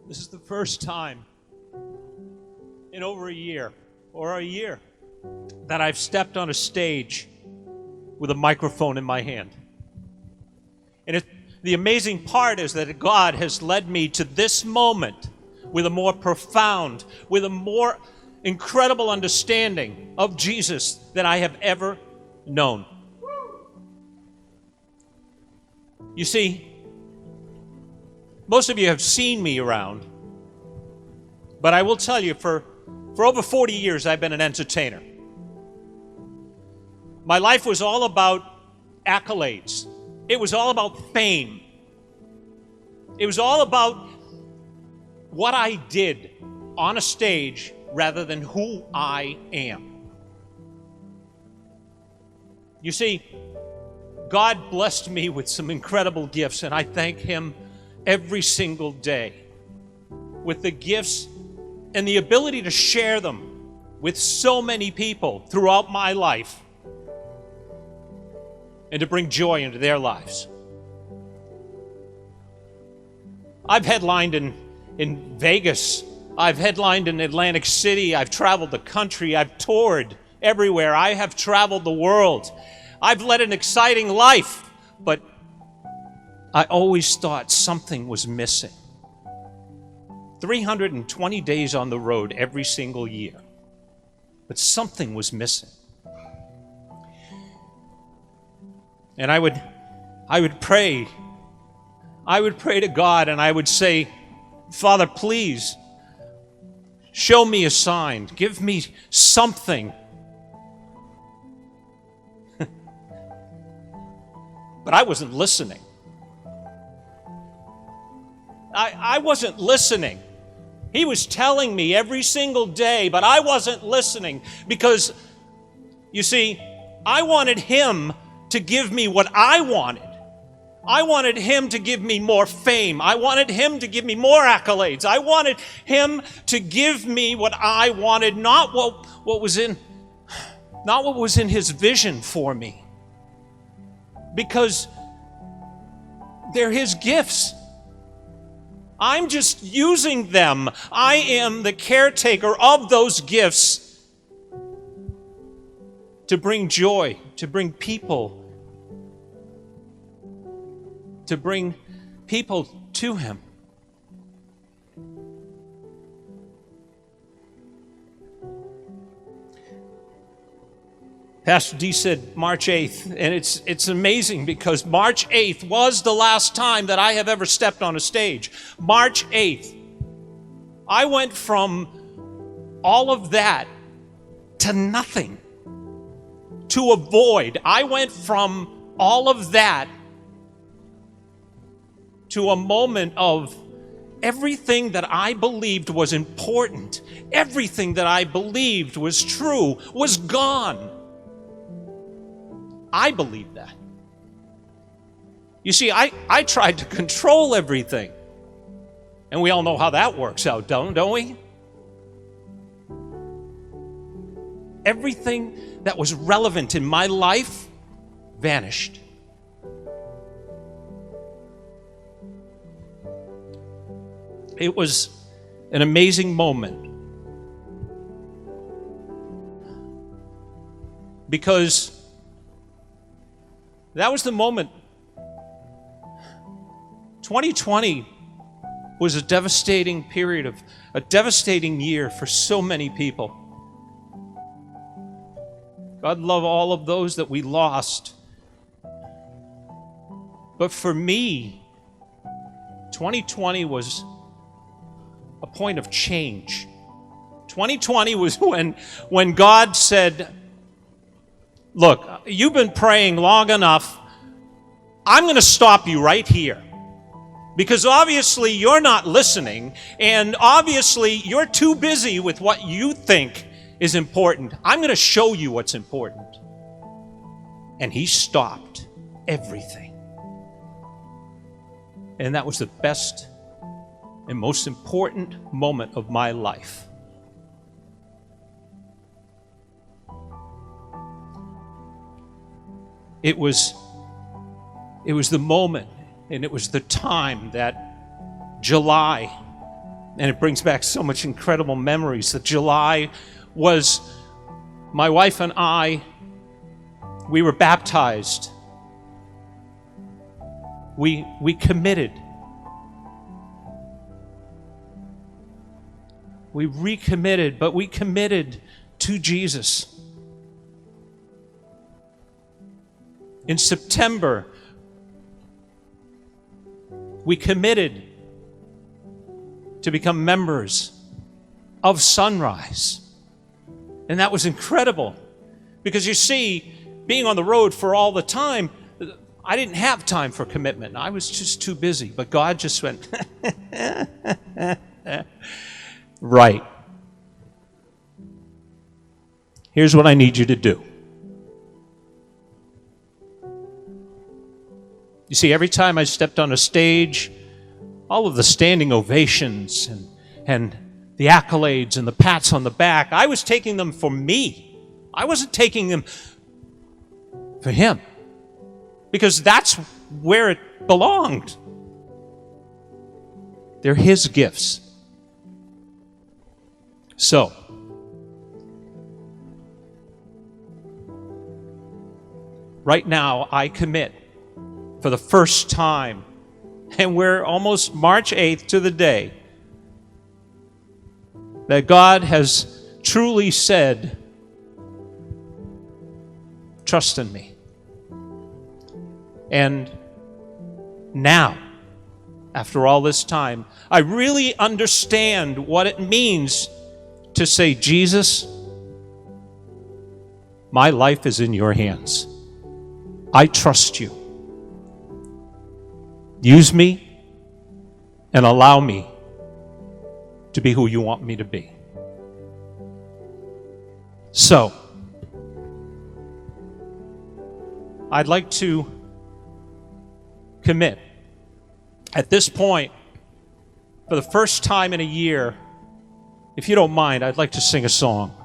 This is the first time in over a year that I've stepped on a stage with a microphone in my hand. And the amazing part is that God has led me to this moment with a more profound, with a more incredible understanding of Jesus than I have ever known. You see, most of you have seen me around, but I will tell you, for over 40 years, I've been an entertainer. My life was all about accolades. It was all about fame. It was all about what I did on a stage rather than who I am. You see, God blessed me with some incredible gifts, and I thank Him every single day with the gifts and the ability to share them with so many people throughout my life and to bring joy into their lives. I've headlined in Vegas. I've headlined in Atlantic City. I've traveled the country. I've toured everywhere. I have traveled the world. I've led an exciting life, but I always thought something was missing. 320 days on the road every single year, but something was missing. And I would pray. I would pray to God, and I would say, Father, please show me a sign. Give me something. But I wasn't listening. I wasn't listening. He was telling me every single day, but I wasn't listening because, you see, I wanted Him to give me what I wanted. I wanted Him to give me more fame. I wanted Him to give me more accolades. I wanted Him to give me what I wanted, not what was in His vision for me. Because they're His gifts. I'm just using them. I am the caretaker of those gifts to bring joy, to bring people to Him. Pastor D said March 8th, and it's amazing because March 8th was the last time that I have ever stepped on a stage. March 8th. I went from all of that to nothing, to a void. I went from all of that to a moment of everything that I believed was important, everything that I believed was true, was gone. I believed that. You see, I tried to control everything. And we all know how that works out, don't we? Everything that was relevant in my life vanished. It was an amazing moment. Because that was the moment. 2020 was a devastating period a devastating year for so many people. God love all of those that we lost. But for me, 2020 was a point of change. 2020 was when God said, look, you've been praying long enough. I'm going to stop you right here. Because obviously you're not listening, and obviously you're too busy with what you think is important. I'm going to show you what's important. And He stopped everything. And that was the best and most important moment of my life. It was the moment, and it was the time that July And it brings back so much incredible memories. That July was, my wife and I, we were baptized. We committed. We recommitted, but we committed to Jesus. In September, we committed to become members of SonRise. And that was incredible. Because you see, being on the road for all the time, I didn't have time for commitment. I was just too busy. But God just went, right. Here's what I need you to do. You see, every time I stepped on a stage, all of the standing ovations and the accolades and the pats on the back, I was taking them for me. I wasn't taking them for him. Because that's where it belonged. They're his gifts. So, right now I commit for the first time, and we're almost March 8th to the day, that God has truly said, trust in me. And now, after all this time, I really understand what it means to say, Jesus, my life is in your hands. I trust you. Use me and allow me to be who you want me to be. So, I'd like to commit. At this point, for the first time in a year, if you don't mind, I'd like to sing a song.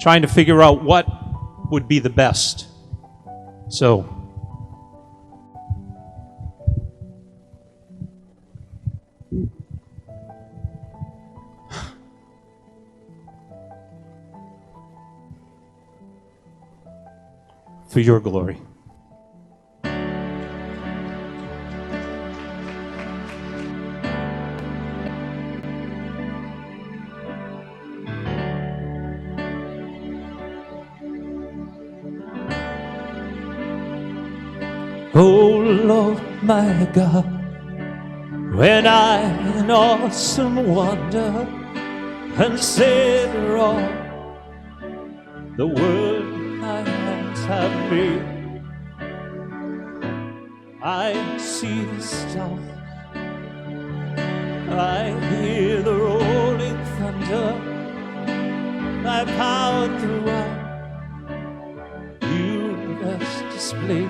Trying to figure out what would be the best. So, for your glory. Oh Lord, my God, when I in awesome wonder consider all the work my hands have made, I see the stars, I hear the rolling thunder, thy power throughout the universe displays.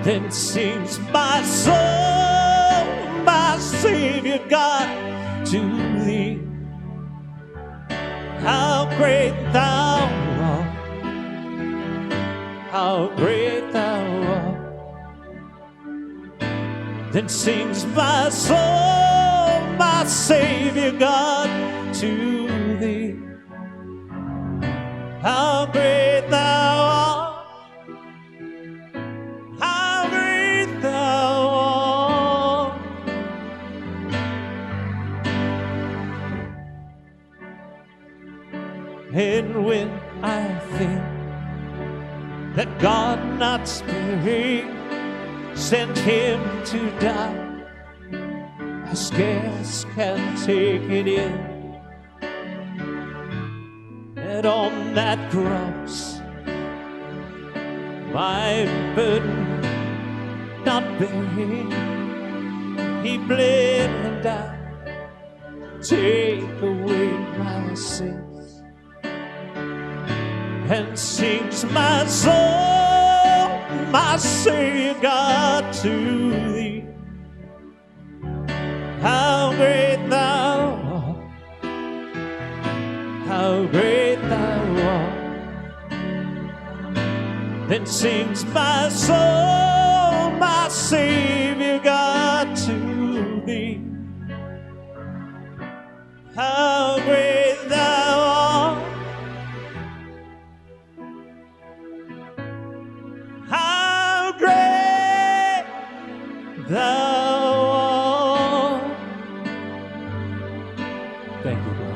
Then sings my soul, my Savior God, to thee. How great thou art, how great thou art. Then sings my soul, my Savior God, to thee. How great thou art. And when I think that God not sparing sent him to die, I scarce can take it in. And on that cross, my burden not bearing, he bled and died to take away my sins. And sings my soul, my Savior God, to thee. How great thou art, Then sings my soul, my Savior God, to thee. How great thou art, how great thou art. Thank you, God.